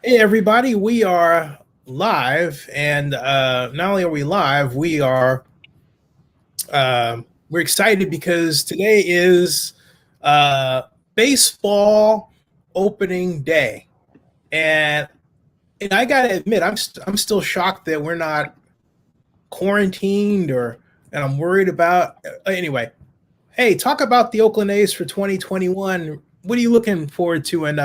Hey everybody, we are live, and not only are we live, we're excited because today is uh, baseball opening day, and I gotta admit, I'm still shocked that we're not quarantined and I'm worried about. Anyway, hey, talk about the Oakland A's for 2021. What are you looking forward to? And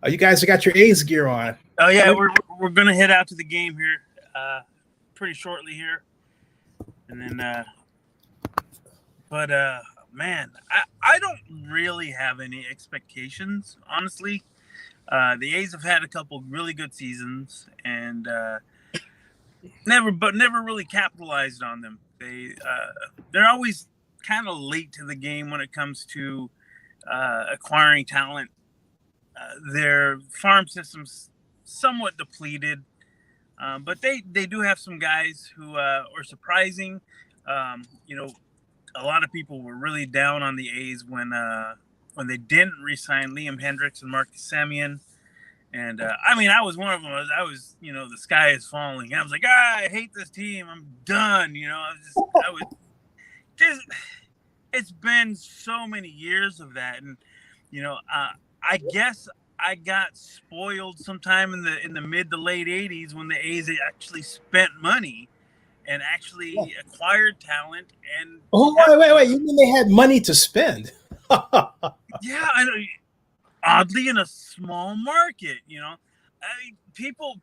you guys have got your A's gear on. Oh yeah, we're gonna head out to the game here, pretty shortly here, and then, but man, I don't really have any expectations, honestly. The A's have had a couple really good seasons, and never really capitalized on them. They're always kind of late to the game when it comes to acquiring talent. Their farm system's somewhat depleted, but they do have some guys who are surprising. You know, a lot of people were really down on the A's when they didn't re-sign Liam Hendricks and Marcus Semien. And I mean, I was one of them. I was, the sky is falling. I was like, I hate this team. I'm done. I was just. It's been so many years of that, and I guess I got spoiled sometime in the mid to late '80s when the A's actually spent money and actually acquired talent. And wait! You mean they had money to spend? Yeah, I know. Oddly, in a small market, people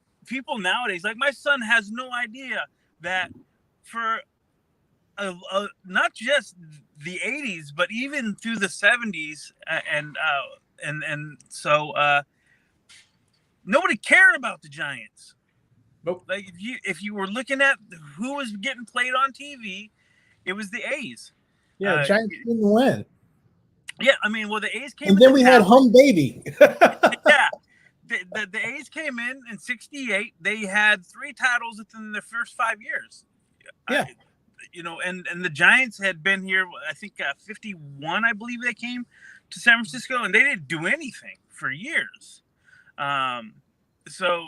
nowadays, like my son, has no idea that for not just the '80s, but even through the '70s, and so nobody cared about the Giants. Nope. Like if you were looking at who was getting played on TV, it was the A's. Yeah, Giants didn't win. Yeah, I mean, well, the A's came, and then we had Hum Baby. Yeah, the A's came in '68. They had 3 titles within their first 5 years. Yeah. And the Giants had been here, I think, 51, I believe they came to San Francisco, and they didn't do anything for years. So, so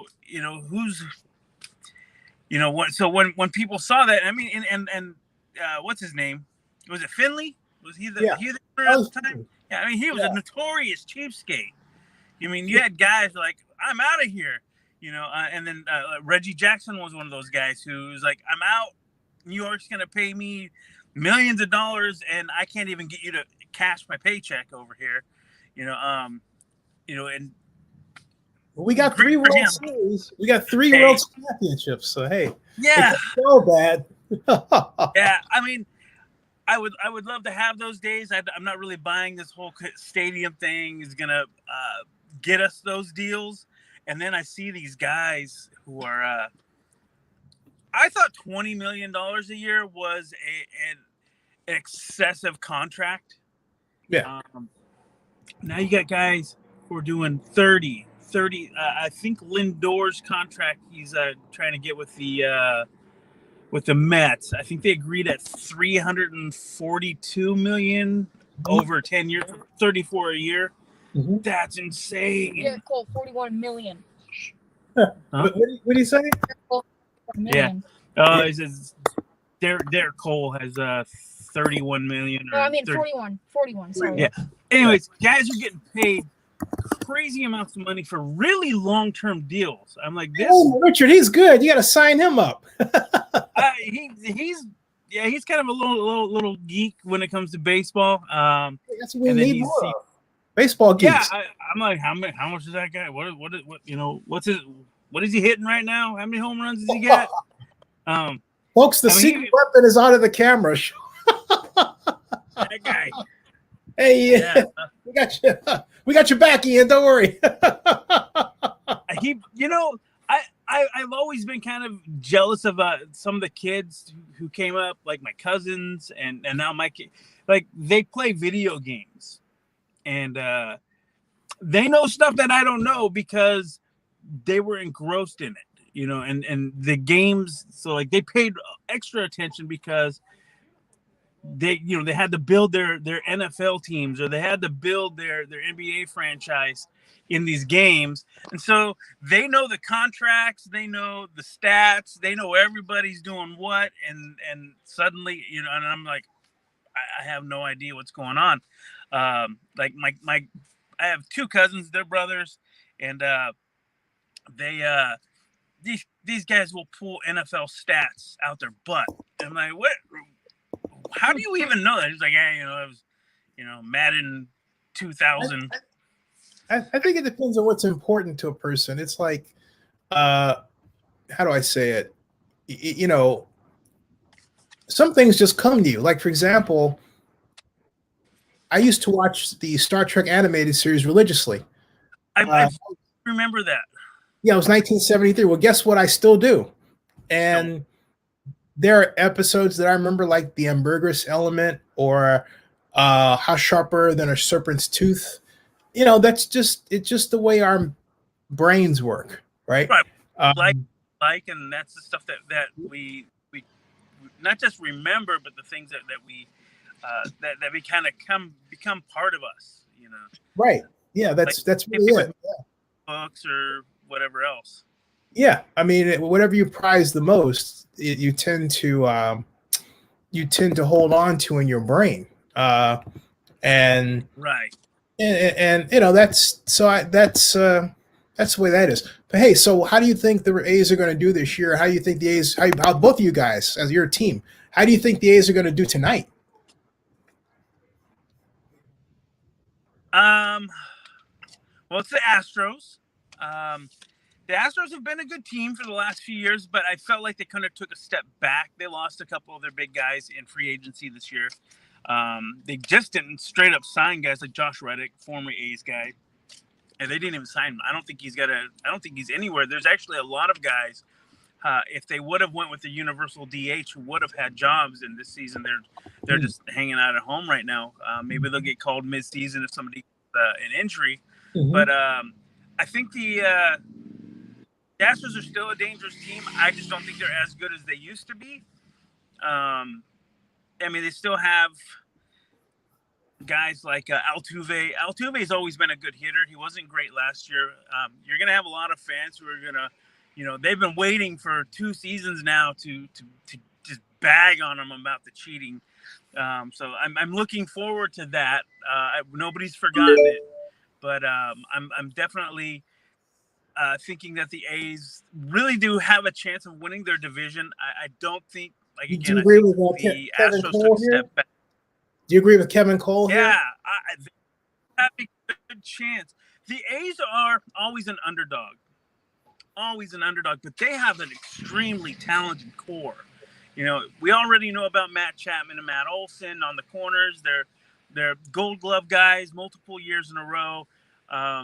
when people saw that, I mean, and what's his name? Was it Finley? Was he the at the time? Yeah, I mean, he was a notorious cheapskate. I mean, you had guys like, I'm out of here, and then Reggie Jackson was one of those guys who was like, I'm out. New York's going to pay me millions of dollars, and I can't even get you to cash my paycheck over here, and we got 3 World Series. We got 3 World Championships. So hey, yeah, it's so bad. Yeah, I mean, I would love to have those days. I'm not really buying this whole stadium thing is gonna get us those deals, and then I see these guys who are. I thought $20 million a year was an excessive contract. Yeah. Now you got guys who are doing 30. I think Lindor's contract he's trying to get with the Mets. I think they agreed at $342 million over 10 years, 34 a year. Mm-hmm. That's insane. Yeah, Cole, 41 million. Huh? What do you say? Million. Yeah. He says Derek Cole has 31 million. No, I mean 41. 41. Sorry. Yeah. Anyways, guys are getting paid crazy amounts of money for really long-term deals. I'm like, this. Oh, Richard, he's good. You got to sign him up. He's kind of a little geek when it comes to baseball. That's what we need more of. Baseball geeks. Yeah, I'm like, how much is that guy? What is he hitting right now? How many home runs does he get? Folks, the secret weapon is out of the camera. That guy. Hey, yeah. We got your back, Ian. Don't worry. I've always been kind of jealous of some of the kids who came up, like my cousins, and now my kid. Like they play video games, and they know stuff that I don't know because they were engrossed in it, and the games. So like they paid extra attention because they had to build their NFL teams, or they had to build their NBA franchise in these games. And so they know the contracts, they know the stats, they know everybody's doing what, and suddenly, and I'm like, I have no idea what's going on. Like my I have two cousins, they're brothers, and they these guys will pull NFL stats out their butt. And I'm like, what? How do you even know that? He's like, hey, it was, Madden 2000. I think it depends on what's important to a person. It's like, how do I say it? Some things just come to you. Like, for example, I used to watch the Star Trek animated series religiously. I remember that. Yeah, it was 1973. Well, guess what? I still do. And there are episodes that I remember, like the Ambergris element, or how sharper than a serpent's tooth. It's just the way our brains work, right? Right. And that's the stuff that we not just remember, but the things that we that we kind of become part of us, Right. Yeah, that's really it. Yeah. Books or whatever else. Yeah, I mean, whatever you prize the most, you tend to hold on to in your brain, and right. And that's the way that is. But hey, so how do you think the A's are going to do this year? How do you think the A's? How both of you guys, as your team, how do you think the A's are going to do tonight? Well, it's the Astros. The Astros have been a good team for the last few years, but I felt like they kind of took a step back. They lost a couple of their big guys in free agency this year. They just didn't straight up sign guys like Josh Reddick, former A's guy, and they didn't even sign him. I don't think he's anywhere. There's actually a lot of guys. If they would have went with the universal DH, who would have had jobs in this season, they're just hanging out at home right now. Maybe they'll get called mid-season if somebody an injury. Mm-hmm. But I think the Astros are still a dangerous team. I just don't think they're as good as they used to be. I mean, they still have guys like Altuve. Altuve has always been a good hitter. He wasn't great last year. You're going to have a lot of fans who are going to, they've been waiting for 2 seasons now to just bag on him about the cheating. So I'm looking forward to that. Nobody's forgotten it, but I'm definitely thinking that the A's really do have a chance of winning their division. I don't think, like, again, do you agree with the Kevin Astros Cole took a step back. Do you agree with Kevin Cole here? Yeah, they have a good chance. The A's are always an underdog, but they have an extremely talented core. We already know about Matt Chapman and Matt Olson on the corners. They're Gold Glove guys multiple years in a row. I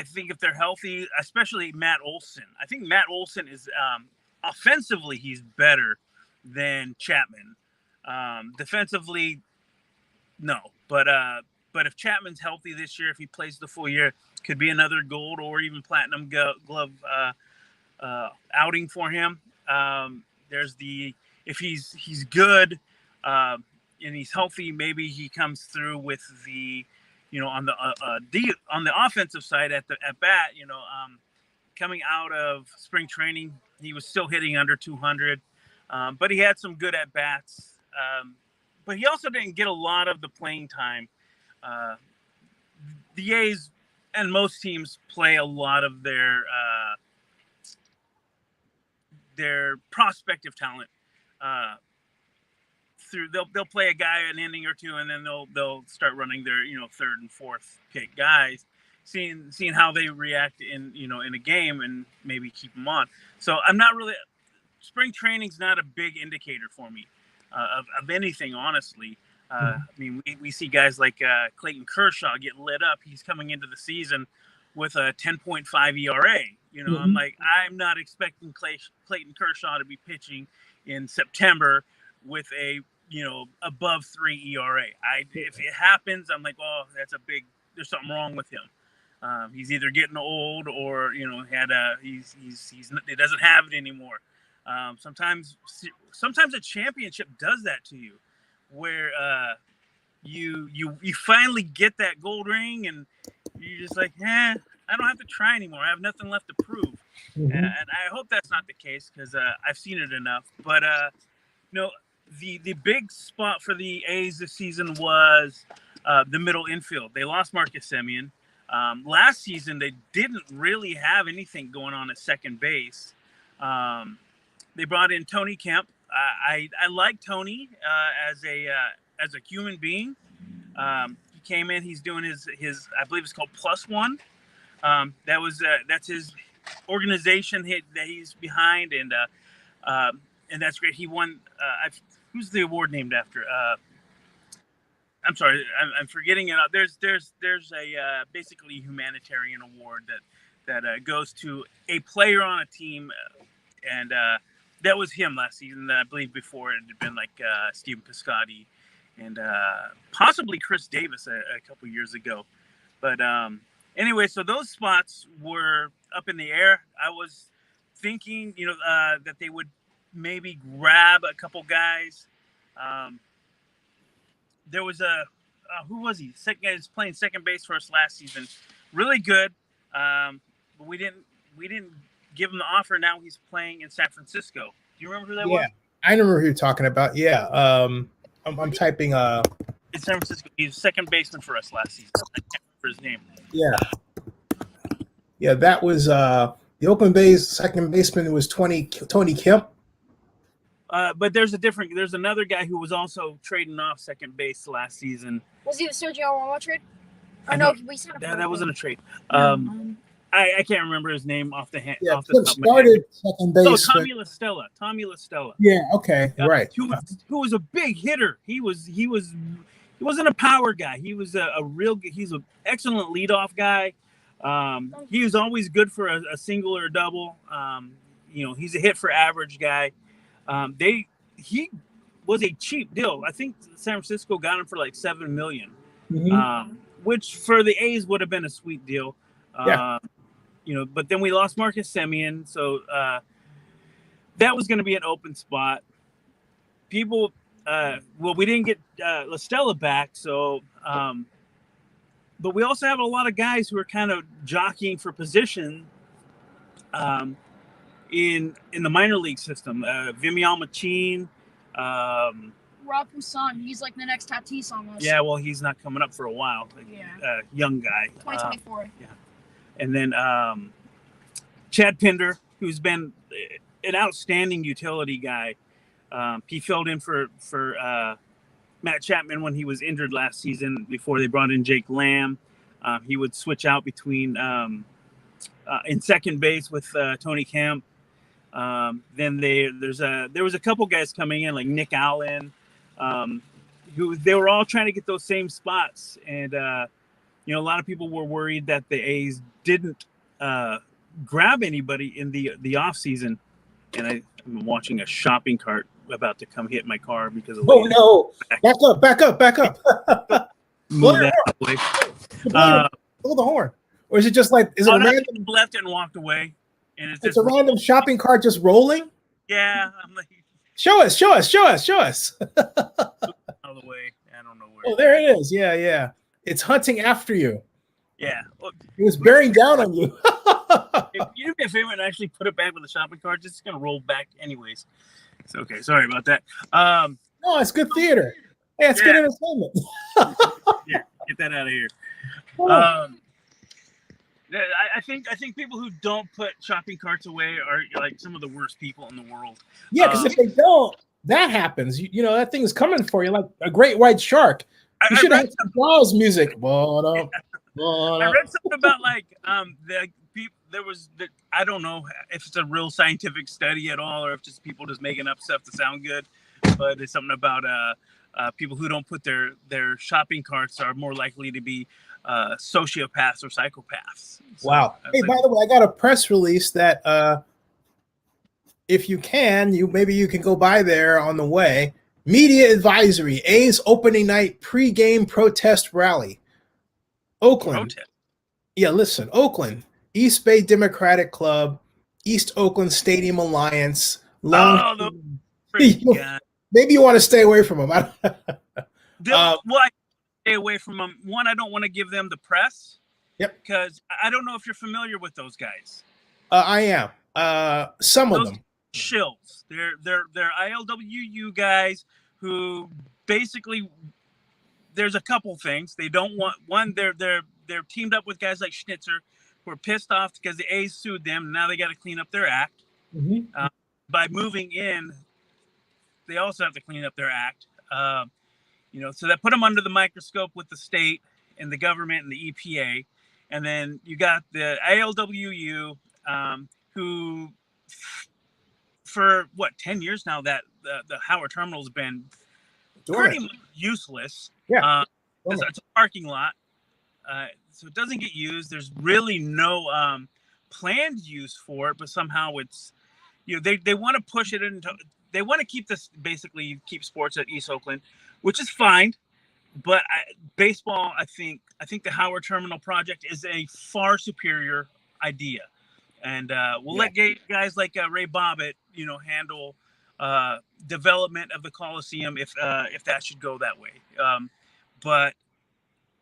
think if they're healthy, especially Matt Olson, I think Matt Olson is offensively he's better than Chapman. Defensively, no. But if Chapman's healthy this year, if he plays the full year, could be another gold or even platinum glove outing for him. If he's good and he's healthy, maybe he comes through with the, on the offensive side at bat. Coming out of spring training, he was still hitting under 200, but he had some good at bats. But he also didn't get a lot of the playing time. The A's and most teams play a lot of their prospective talent through. They'll play a guy an inning or two, and then they'll start running their third and fourth pick guys, seeing how they react in a game, and maybe keep them on. So I'm not really. Spring training's not a big indicator for me of anything, honestly. I mean, we see guys like Clayton Kershaw get lit up. He's coming into the season with a 10.5 ERA. I'm like, I'm not expecting Clayton Kershaw to be pitching in September with a above 3 ERA. If it happens, I'm like, oh, there's something wrong with him. He's either getting old or he doesn't have it anymore. Sometimes a championship does that to you, where you finally get that gold ring, and you're just like, I don't have to try anymore. I have nothing left to prove. Mhm. And I hope that's not the case, because I've seen it enough. But the big spot for the A's this season was the middle infield. They lost Marcus Semien. Last season, they didn't really have anything going on at second base. They brought in Tony Kemp. I like Tony as a human being. He came in. He's doing his I believe it's called +1. That's his organization that he's behind, and that's great. He won. Who's the award named after? I'm sorry, I'm forgetting it. There's a basically humanitarian award that goes to a player on a team, and that was him last season. I believe before it had been like Steven Piscotty and possibly Chris Davis a couple years ago. But anyway, so those spots were up in the air. I was thinking, that they would maybe grab a couple guys. There was who was he? Second guy was playing second base for us last season. Really good. But we didn't give him the offer. Now he's playing in San Francisco. Do you remember who that was? Yeah, I remember who you're talking about. Yeah. I'm typing. In San Francisco. He was second baseman for us last season. I can't remember his name. Yeah. Yeah, that was the Oakland A's second baseman was Tony Kemp. But there's another guy who was also trading off second base last season. Was he the Sergio Romo trade? Or no, we signed him. That wasn't a trade. No, I can't remember his name off the hand. Yeah, off the top of my head. started second base. Tommy La Stella. Yeah. Okay. Right. Who was a big hitter. He wasn't a power guy. He was he's an excellent leadoff guy. He was always good for a single or a double. He's a hit for average guy. He was a cheap deal. I think San Francisco got him for like $7 million, which for the A's would have been a sweet deal. Yeah. But then we lost Marcus Semien, so that was going to be an open spot. People, we didn't get La Stella back, so. But we also have a lot of guys who are kind of jockeying for position. In the minor league system, Vimial Machine, Rob Poussin, he's like the next Tatis almost. Yeah, well, he's not coming up for a while. Young guy. 2024. And then Chad Pinder, who's been an outstanding utility guy. He filled in for Matt Chapman when he was injured last season before they brought in Jake Lamb. He would switch out between in second base with Tony Kemp. Then there was a couple guys coming in like Nick Allen, who they were all trying to get those same spots, and a lot of people were worried that the A's didn't grab anybody in the off season. And I'm watching a shopping cart about to come hit my car because of no! Back up! Move that way. Hold the horn, or is it just like is it a random left and walked away? And it's a random shopping cart just rolling. Yeah, I'm like, show us. all the way. I don't know where. Oh, there it is. Yeah. It's hunting after you. Yeah. Well, it was bearing down on you. If you do me a favor and actually put it back with the shopping cart, it's gonna roll back anyways. It's okay. Sorry about that. No, it's good theater. Hey, it's good entertainment. Yeah, get that out of here. I think people who don't put shopping carts away are like some of the worst people in the world. Yeah, because if they don't, that happens. That thing is coming for you like a great white shark. You should have some Jaws music. I read something about I don't know if it's a real scientific study at all, or if just people just making up stuff to sound good. But it's something about people who don't put their shopping carts are more likely to be sociopaths or psychopaths. So, wow. Hey, by the way, I got a press release that if you can, maybe you can go by there on the way. Media advisory: A's opening night pregame protest rally. Oakland. Protest. Yeah, listen, Oakland, East Bay Democratic Club, East Oakland Stadium Alliance, Long. Oh, those pretty guys. Maybe you want to stay away from them. Well, I stay away from them. One, I don't want to give them the press. Yep. Because I don't know if you're familiar with those guys. I am. Some of them. Shills. They're ILWU guys who basically, there's a couple things they don't want. One, they're teamed up with guys like Schnitzer who are pissed off because the A's sued them. And now they got to clean up their act. Mm-hmm. By moving in, they also have to clean up their act. So that put them under the microscope with the state and the government and the EPA. And then you got the ILWU, who for 10 years now that the Howard Terminal has been pretty much useless. Yeah. It's a parking lot. So it doesn't get used. There's really no planned use for it, but somehow it's, they want to push it into, they want to keep sports at East Oakland, which is fine. But baseball, I think the Howard Terminal project is a far superior idea, and we'll let guys like Ray Bobbitt, handle development of the Coliseum if that should go that way. But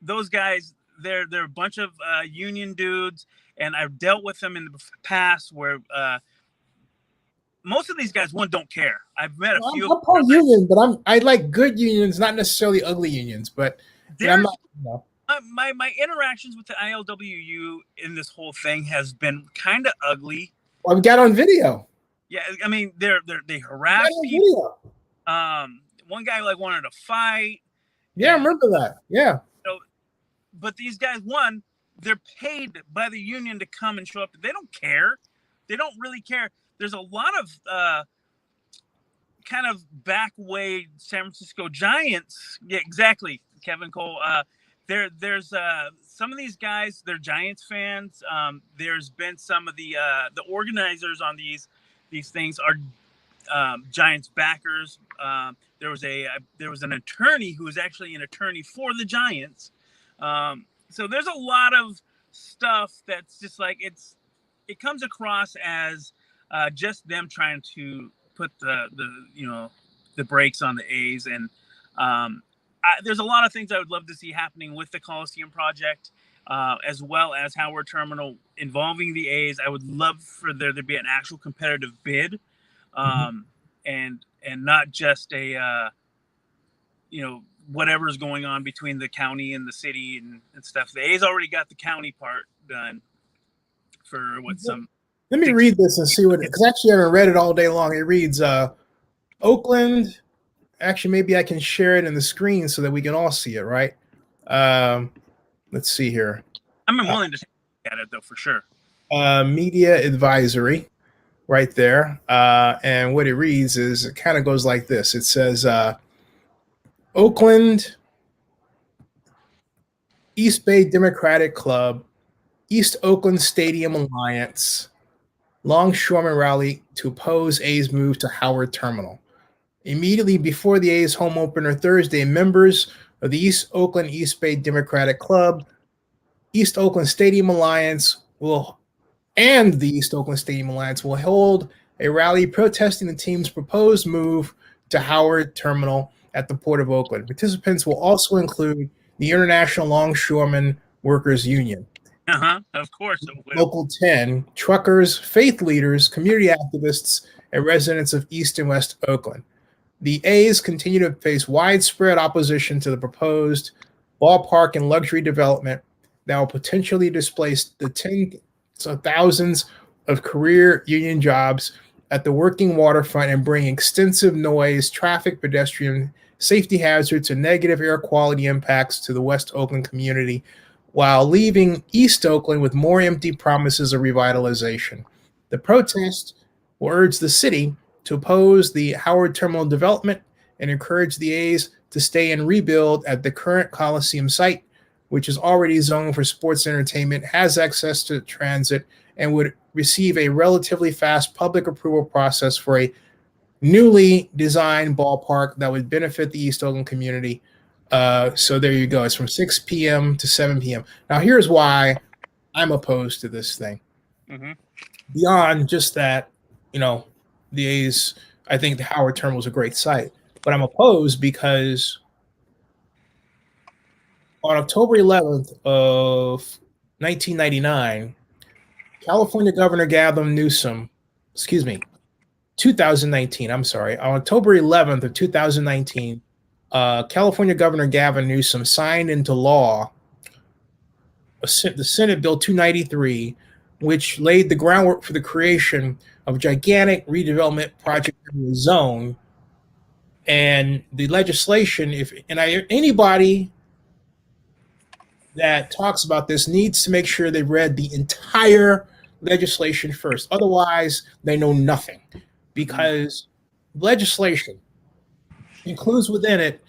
those guys, they're a bunch of union dudes, and I've dealt with them in the past where most of these guys don't care. I've met a few. I'm pro union, but I like good unions, not necessarily ugly unions. But I'm not. My interactions with the ILWU in this whole thing has been kind of ugly. Well, I've got on video. Yeah, I mean they harass people. One guy wanted to fight. Yeah, I remember that. Yeah. But these guys, they're paid by the union to come and show up. They don't care. They don't really care. There's a lot of kind of back way San Francisco Giants. Yeah, exactly, Kevin Cole. There's some of these guys, they're Giants fans. There's been some of the organizers on these things are Giants backers. There was an attorney who was actually an attorney for the Giants. So there's a lot of stuff that's just it comes across as just them trying to put the brakes on the A's, and there's a lot of things I would love to see happening with the Coliseum project, as well as Howard Terminal involving the A's. I would love for there to be an actual competitive bid, and not just a whatever's going on between the county and the city and stuff. The A's already got the county part done for some. Let me read this and see because actually I haven't read it all day long. It reads, Oakland. Actually, maybe I can share it in the screen so that we can all see it, right? Let's see here. I'm willing to look at it, though, for sure. Media advisory right there. And what it reads is it kind of goes like this. It says, Oakland, East Bay Democratic Club, East Oakland Stadium Alliance, Longshoreman rally to oppose A's move to Howard Terminal. Immediately before the A's home opener Thursday, members of the East Oakland East Bay Democratic Club, East Oakland Stadium Alliance and the East Oakland Stadium Alliance will hold a rally protesting the team's proposed move to Howard Terminal at the Port of Oakland. Participants will also include the International Longshoremen Workers Union. Of course it will. Local 10, truckers, faith leaders, community activists, and residents of East and West Oakland. The A's continue to face widespread opposition to the proposed ballpark and luxury development that will potentially displace the tens of thousands of career union jobs at the working waterfront and bring extensive noise, traffic, pedestrian safety hazards, and negative air quality impacts to the West Oakland community, while leaving East Oakland with more empty promises of revitalization. The protest will urge the city to oppose the Howard Terminal development and encourage the A's to stay and rebuild at the current Coliseum site, which is already zoned for sports entertainment, has access to transit, and would receive a relatively fast public approval process for a newly designed ballpark that would benefit the East Oakland community. So there you go. It's from 6 p.m. to 7 p.m. Now, here's why I'm opposed to this thing. Beyond just that, these. I think the Howard Terminal is a great site, but I'm opposed because on October 11th of 1999, California Governor Gavin Newsom, 2019, I'm sorry, on October 11th of 2019, California Governor Gavin Newsom signed into law the Senate Bill 293, which laid the groundwork for the creation of a gigantic redevelopment project in the zone. And the legislation, anybody that talks about this needs to make sure they read the entire legislation first. Otherwise, they know nothing, because legislation includes within it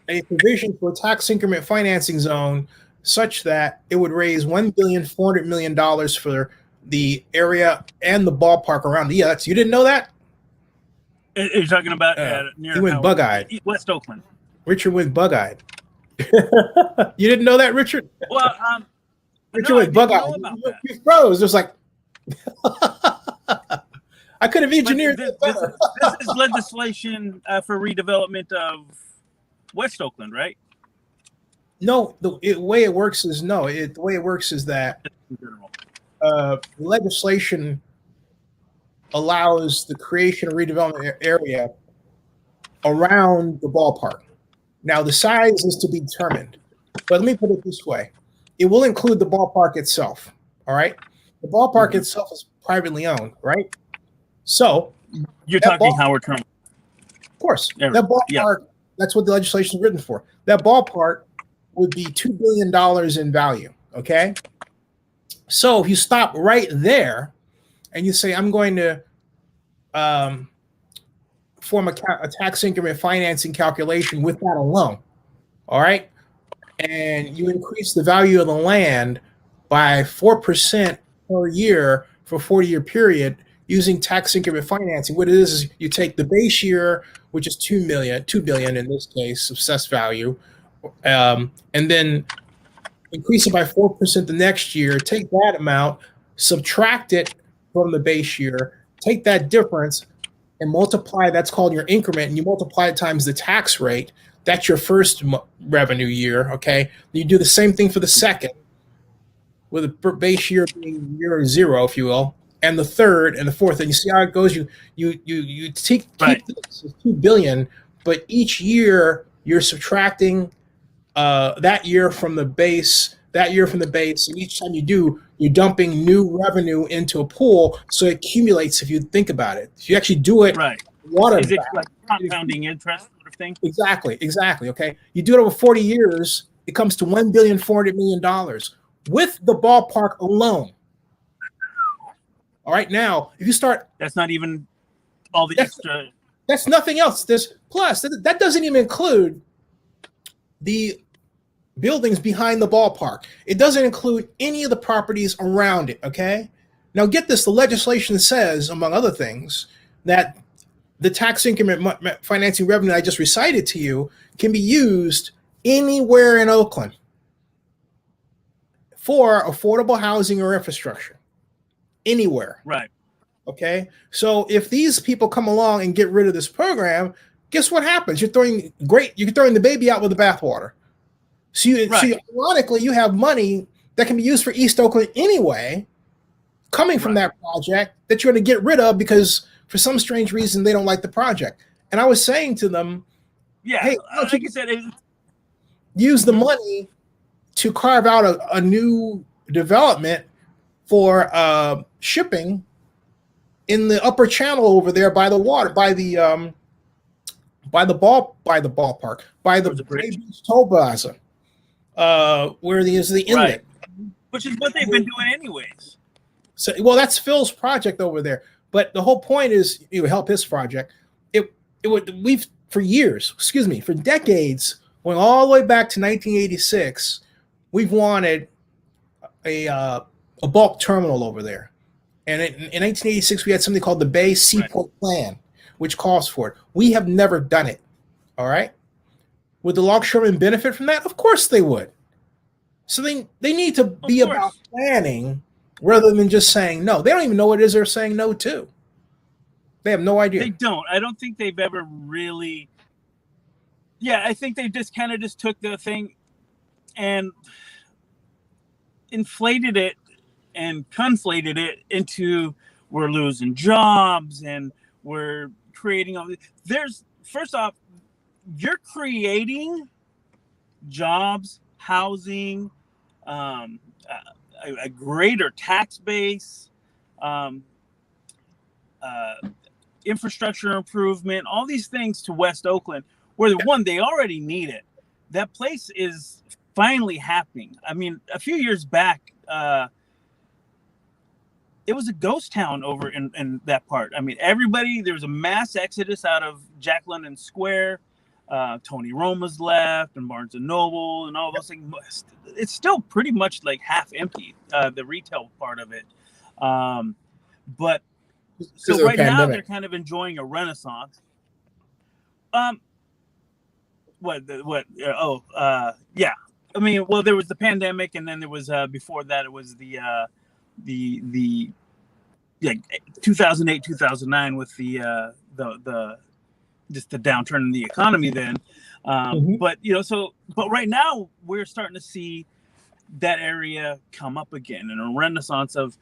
a provision for a tax increment financing zone such that it would raise $1,400,000,000 for the area and the ballpark around. Yeah, you didn't know that? You're talking about near he went bug-eyed. West Oakland. Richard went bug-eyed. You didn't know that, Richard? Well, Richard went bug-eyed. You froze. It was like I could have engineered this better. This is legislation for redevelopment of West Oakland, right? No, the way it works is that legislation allows the creation of redevelopment area around the ballpark. Now, the size is to be determined, but let me put it this way. It will include the ballpark itself, all right? The ballpark itself is privately owned, right? So you're talking Howard Terminal. Of course. That ballpark, that's what the legislation is written for. That ballpark would be $2 billion in value, okay? So if you stop right there and you say, I'm going to form a tax increment financing calculation with that alone, all right? And you increase the value of the land by 4% per year for a 40-year period using tax increment financing. What it is you take the base year, which is $2 billion in this case, assessed value, and then increase it by 4% the next year, take that amount, subtract it from the base year, take that difference and multiply, that's called your increment, and you multiply it times the tax rate. That's your first revenue year, okay? You do the same thing for the second, with the base year being year zero, if you will, and the third and the fourth, and you see how it goes. You keep this as $2 billion, but each year you're subtracting that year from the base, and each time you do, you're dumping new revenue into a pool, so it accumulates. If you think about it, if you actually do it, water. Is it like compounding interest sort of thing? Exactly. Okay, you do it over 40 years, it comes to $1,400,000,000 with the ballpark alone. All right, now if you start, that's not even all the extra. That's nothing else. There's plus that doesn't even include the buildings behind the ballpark. It doesn't include any of the properties around it, okay? Now get this, the legislation says, among other things, that the tax increment financing revenue I just recited to you can be used anywhere in Oakland for affordable housing or infrastructure. Anywhere. Right. Okay? So if these people come along and get rid of this program, guess what happens? You're throwing the baby out with the bathwater. So ironically, you have money that can be used for East Oakland anyway, coming from that project that you're going to get rid of because for some strange reason they don't like the project. And I was saying to them, hey, like you said, use the money to carve out a new development for shipping in the upper channel over there by the water, by the ballpark, by the Beach Toll Plaza, where there's the inlet, which is what they've been doing anyways. So, well, that's Phil's project over there. But the whole point is, it would help his project. For decades, going all the way back to 1986, we've wanted a bulk terminal over there. And in 1986, we had something called the Bay Seaport Plan, which calls for it. We have never done it. All right. Would the longshoremen benefit from that? Of course they would. So they need to be about planning rather than just saying no. They don't even know what it is they're saying no to. They have no idea. They don't. I don't think they've ever really. Yeah, I think they just kind of just took the thing and inflated it and conflated it into we're losing jobs and we're creating all. There's first off, you're creating jobs, housing, a greater tax base, infrastructure improvement, all these things to West Oakland, where one, they already need it. That place is finally happening. I mean, a few years back, it was a ghost town over in that part. I mean, there was a mass exodus out of Jack London Square. Tony Roma's left, and Barnes and Noble, and all those things. It's still pretty much like half empty, the retail part of it. But so right now they're kind of enjoying a renaissance. Yeah. I mean, well, there was the pandemic, and then there was before that it was the 2008, 2009 with the just the downturn in the economy then. But right now we're starting to see that area come up again, and a renaissance of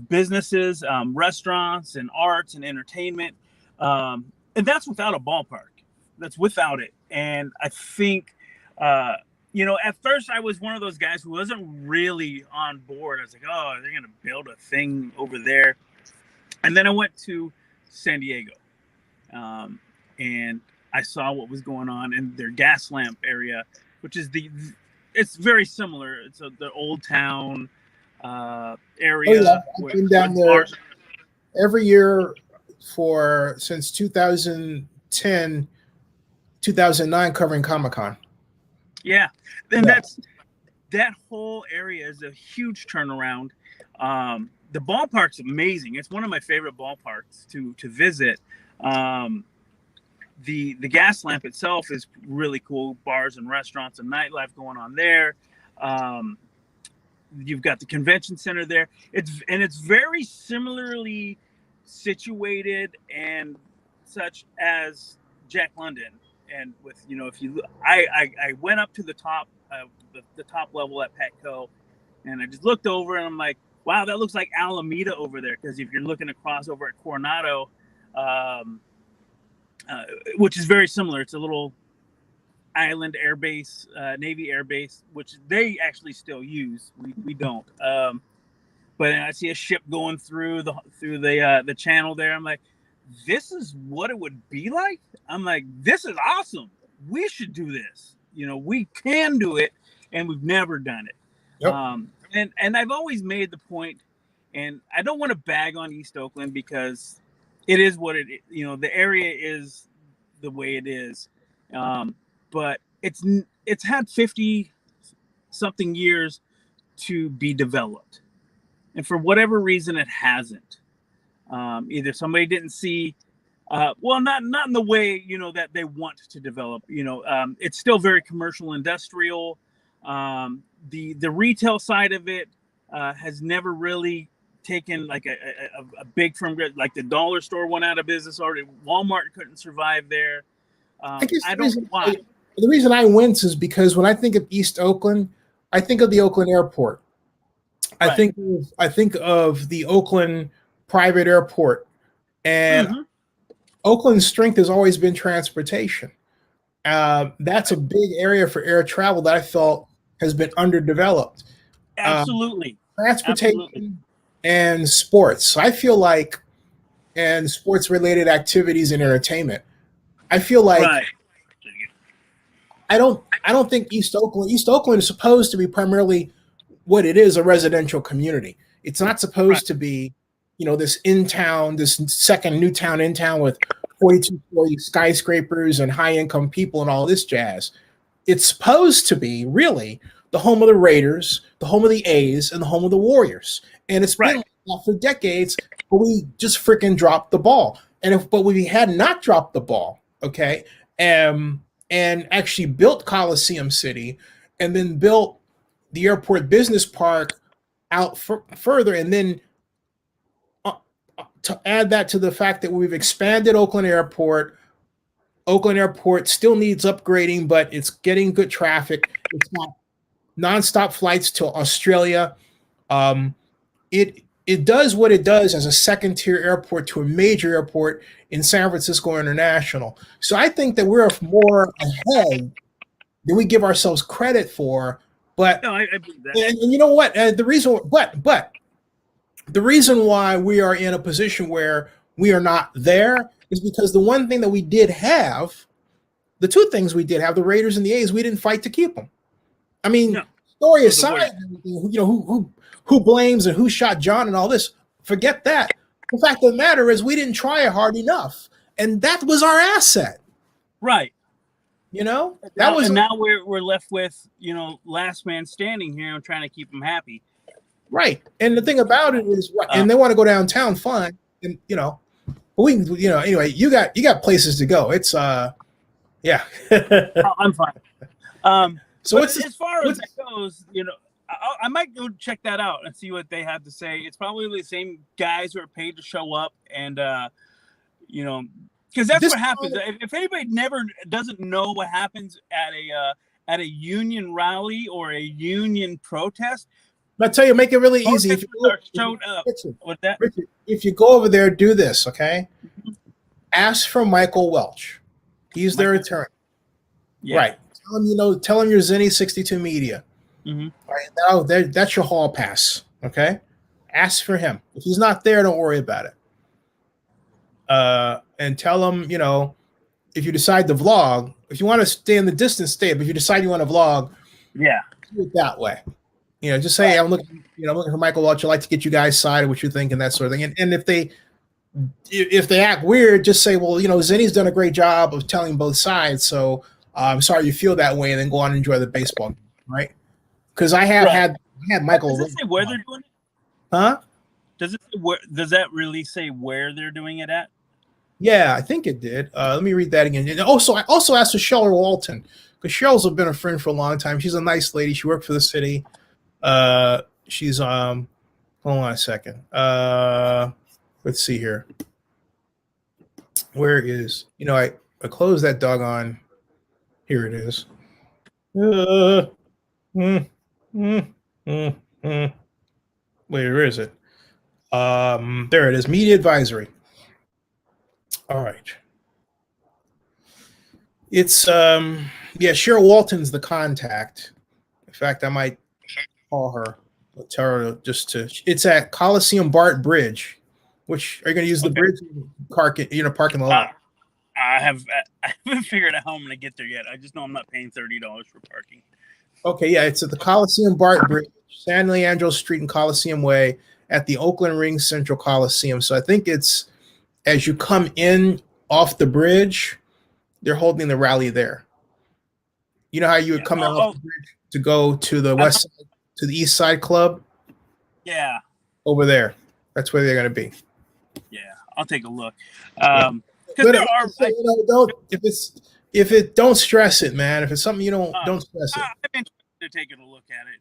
businesses, restaurants and arts and entertainment. And that's without a ballpark. That's without it. And I think, at first I was one of those guys who wasn't really on board. I was like, oh, they're going to build a thing over there. And then I went to San Diego. And I saw what was going on in their gas lamp area, which is it's very similar. It's the old town area. Oh, yeah. I've been down there every year since 2010, 2009, covering Comic-Con. Yeah. And that whole area is a huge turnaround. The ballpark's amazing. It's one of my favorite ballparks to visit. The gas lamp itself is really cool. Bars and restaurants and nightlife going on there. You've got the convention center there. It's very similarly situated and such as Jack London. And with I went up to the top the top level at Petco, and I just looked over and I'm like, wow, that looks like Alameda over there. Because if you're looking across over at Coronado, which is very similar. It's a little island air base, Navy air base, which they actually still use. We don't. But I see a ship going through the channel there. I'm like, this is what it would be like. I'm like, this is awesome. We should do this. We can do it, and we've never done it. Yep. And I've always made the point, and I don't want to bag on East Oakland because it is what it is. The area is the way it is. But it's had 50 something years to be developed. And for whatever reason, it hasn't. Either somebody didn't see, not in the way, that they want to develop. It's still very commercial, industrial. The retail side of it has never really taken like a big firm, like the dollar store went out of business already. Walmart couldn't survive there. I don't know why. The reason I wince is because when I think of East Oakland, I think of the Oakland Airport. Right. I think of the Oakland private airport, and Oakland's strength has always been transportation. That's a big area for air travel that I felt has been underdeveloped. Absolutely. Transportation. Absolutely. And sports. So I feel like, and sports related activities and entertainment. I feel like I don't think East Oakland is supposed to be primarily what it is, a residential community. It's not supposed to be, this second new town in town with 42-story skyscrapers and high income people and all this jazz. It's supposed to be really the home of the Raiders, the home of the A's, and the home of the Warriors. And it's been like that for decades, but we just freaking dropped the ball. But we had not dropped the ball, okay, and actually built Coliseum City, and then built the airport business park out further, and then to add that to the fact that we've expanded Oakland Airport. Oakland Airport still needs upgrading, but it's getting good traffic. It's got nonstop flights to Australia. It does what it does as a second tier airport to a major airport in San Francisco International. So I think that we're more ahead than we give ourselves credit for. But No, I believe that. and you know what? The reason, but the reason why we are in a position where we are not there is because the one thing that we did have, the two things we did have, the Raiders and the A's, we didn't fight to keep them. I mean, No. story aside, you know, who blames and who shot John and all this, forget that. The fact of the matter is we didn't try hard enough, and that was our asset. Right. You know, now we're left with, you know, last man standing here and trying to keep them happy. Right. And the thing about it is, and they want to go downtown, fine. And, you know, we, you know, anyway, you got places to go. It's, yeah. I'm fine. So as far as that goes, you know, I might go check that out and see what they have to say. It's probably the same guys who are paid to show up, and you know, because that's what happens. If anybody doesn't know what happens at a union rally or a union protest, I tell you, make it really easy. If you go over there, do this, okay? Mm-hmm. Ask for Michael Welch. He's their attorney. Yeah. Right. Tell him you're Zennie62Media. Mm-hmm. All right. That's your hall pass. Okay. Ask for him. If he's not there, don't worry about it. And tell him, you know, if you decide to vlog, if you want to stay in the distance, stay. But if you decide you want to vlog, yeah, do it that way. You know, just say, hey, I'm looking for Michael Welch. I'd like to get you guys' side of what you think and that sort of thing. And if they act weird, just say, well, you know, Zennie's done a great job of telling both sides. So I'm sorry you feel that way, and then go on and enjoy the baseball game, right? Because I have had Michael. Does it say where they're doing it? Huh? Does that really say where they're doing it at? Yeah, I think it did. Let me read that again. And also, I also asked for Cheryl Walton, because Cheryl's been a friend for a long time. She's a nice lady. She worked for the city. She's hold on a second. Let's see here. Where is, you know, I closed that doggone. Here it is. Where is it? There it is. Media advisory. All right. It's Cheryl Walton's the contact. In fact, I might call her. Tell her it's at Coliseum BART Bridge. Which are you going to use the bridge parking lot? I haven't figured out how I'm going to get there yet. I just know I'm not paying $30 for parking. Okay, yeah, it's at the Coliseum BART Bridge, San Leandro Street and Coliseum Way at the Oakland Ring Central Coliseum. So I think it's as you come in off the bridge, they're holding the rally there. You know how you would come off the bridge to go to the west side, to the East Side Club? Yeah. Over there. That's where they're going to be. Yeah, I'll take a look. Don't stress it, man. If it's something you don't stress it. I'm interested in taking a look at it.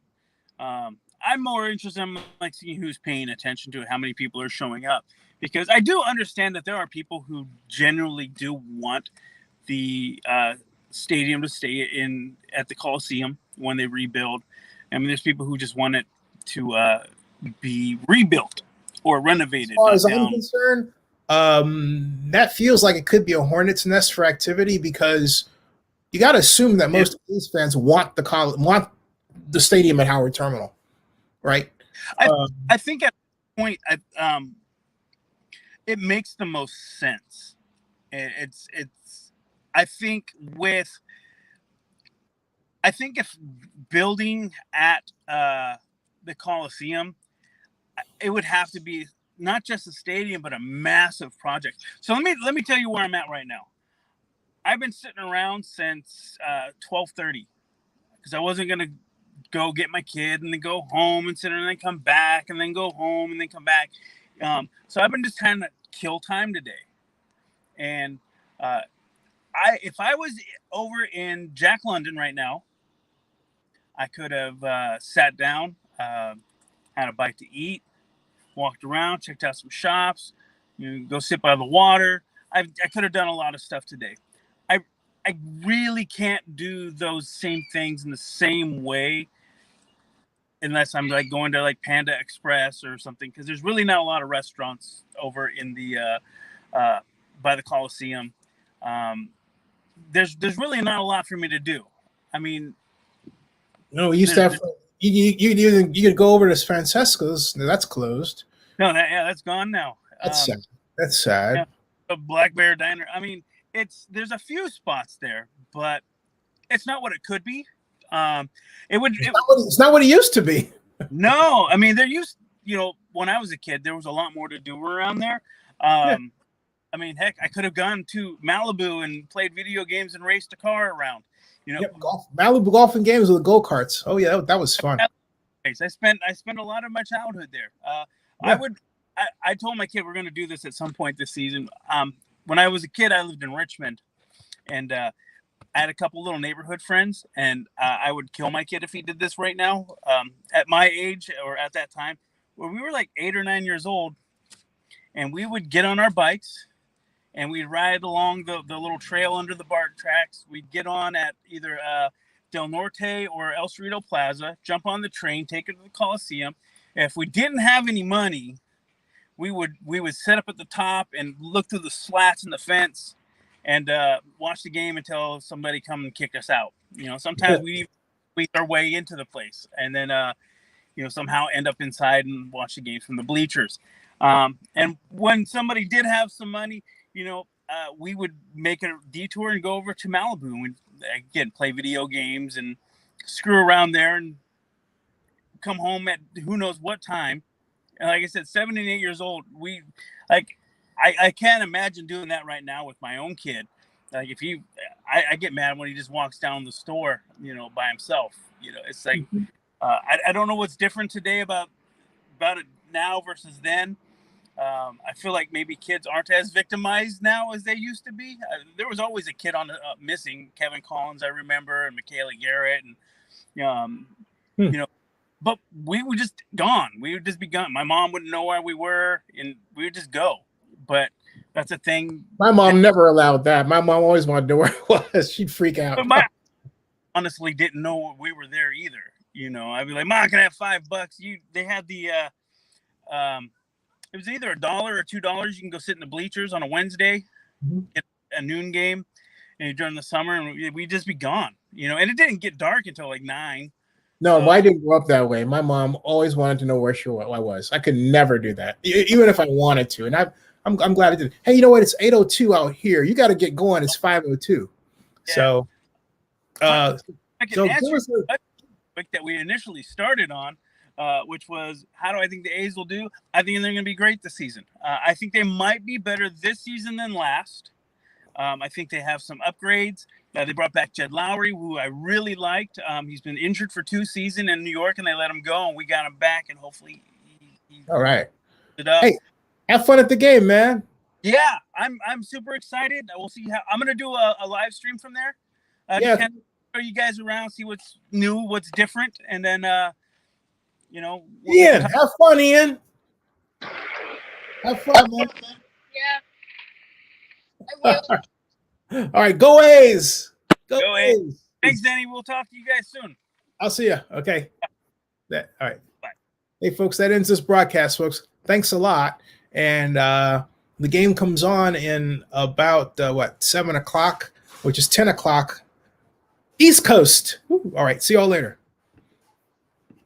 I'm more interested in like seeing who's paying attention to it, how many people are showing up, because I do understand that there are people who generally do want the stadium to stay at the Coliseum when they rebuild. I mean, there's people who just want it to be rebuilt or renovated. As far as I'm concerned, that feels like it could be a hornet's nest for activity, because you got to assume that most A's fans want the stadium at Howard Terminal, right? I think at this point, it makes the most sense. I think if building at the Coliseum, it would have to be not just a stadium, but a massive project. So let me tell you where I'm at right now. I've been sitting around since 12:30 because I wasn't gonna go get my kid and then go home and sit and then come back and then go home and then come back. So I've been just trying to kill time today. And if I was over in Jack London right now, I could have sat down, had a bite to eat, walked around, checked out some shops, go sit by the water. I could have done a lot of stuff today. I really can't do those same things in the same way unless I'm like going to like Panda Express or something, because there's really not a lot of restaurants over in the by the Coliseum. There's really not a lot for me to do. I mean, no, we used to have you could go over to Francesco's. That's closed. No, that's gone now. That's sad. That's sad. Yeah, a Black Bear Diner. I mean, there's a few spots there, but it's not what it could be. It's not what it used to be. No, I mean, when I was a kid, there was a lot more to do around there. I mean, heck, I could have gone to Malibu and played video games and raced a car around. Malibu golfing games with go karts. Oh yeah, that was fun. I spent a lot of my childhood there. I told my kid we're going to do this at some point this season. When I was a kid, I lived in Richmond, and I had a couple little neighborhood friends, and I would kill my kid if he did this right now. At my age, or at that time, when we were like 8 or 9 years old, and we would get on our bikes, and we'd ride along the little trail under the BART tracks. We'd get on at either Del Norte or El Cerrito Plaza, jump on the train, take it to the Coliseum. If we didn't have any money, we would set up at the top and look through the slats in the fence and watch the game until somebody come and kick us out. Sometimes we squeeze our way into the place and then somehow end up inside and watch the games from the bleachers. And when somebody did have some money, we would make a detour and go over to Malibu and again play video games and screw around there and come home at who knows what time. And like I said, 7 and 8 years old, I can't imagine doing that right now with my own kid. Like I get mad when he just walks down the store, by himself. It's like I don't know what's different today about it now versus then. I feel like maybe kids aren't as victimized now as they used to be. There was always a kid on the missing. Kevin Collins, I remember, and Michaela Garrett, and but we were just gone. We would just be gone. My mom wouldn't know where we were, and we would just go. But that's a thing. My mom never allowed that. My mom always wanted to know where it was. She'd freak out. But honestly didn't know we were there either. I'd be like, Mom, can I have $5? They had the it was either $1 or $2. You can go sit in the bleachers on a Wednesday, get a noon game, and during the summer, and we'd just be gone. And it didn't get dark until like 9. No, I didn't grow up that way. My mom always wanted to know where I was. I could never do that, even if I wanted to. And I'm glad I did. Hey, you know what? It's 8:02 out here. You got to get going. It's 5:02. Yeah. So, I can answer that we initially started on, which was how do I think the A's will do? I think they're going to be great this season. I think they might be better this season than last. I think they have some upgrades. They brought back Jed Lowry, who I really liked. He's been injured for 2 seasons in New York, and they let him go, and we got him back, and hopefully he all right. Hey, have fun at the game, man. Yeah, I'm super excited. We'll see how I'm going to do a live stream from there. Show you guys around, see what's new, what's different, and then Ian, have fun, Ian. Have fun, man. Yeah, I will. All right, go A's. Go A's. Thanks, Danny. We'll talk to you guys soon. I'll see you. Okay. All right. Bye. Hey, folks, that ends this broadcast, folks. Thanks a lot. And the game comes on in about 7 o'clock, which is 10 o'clock East Coast. All right. See you all later.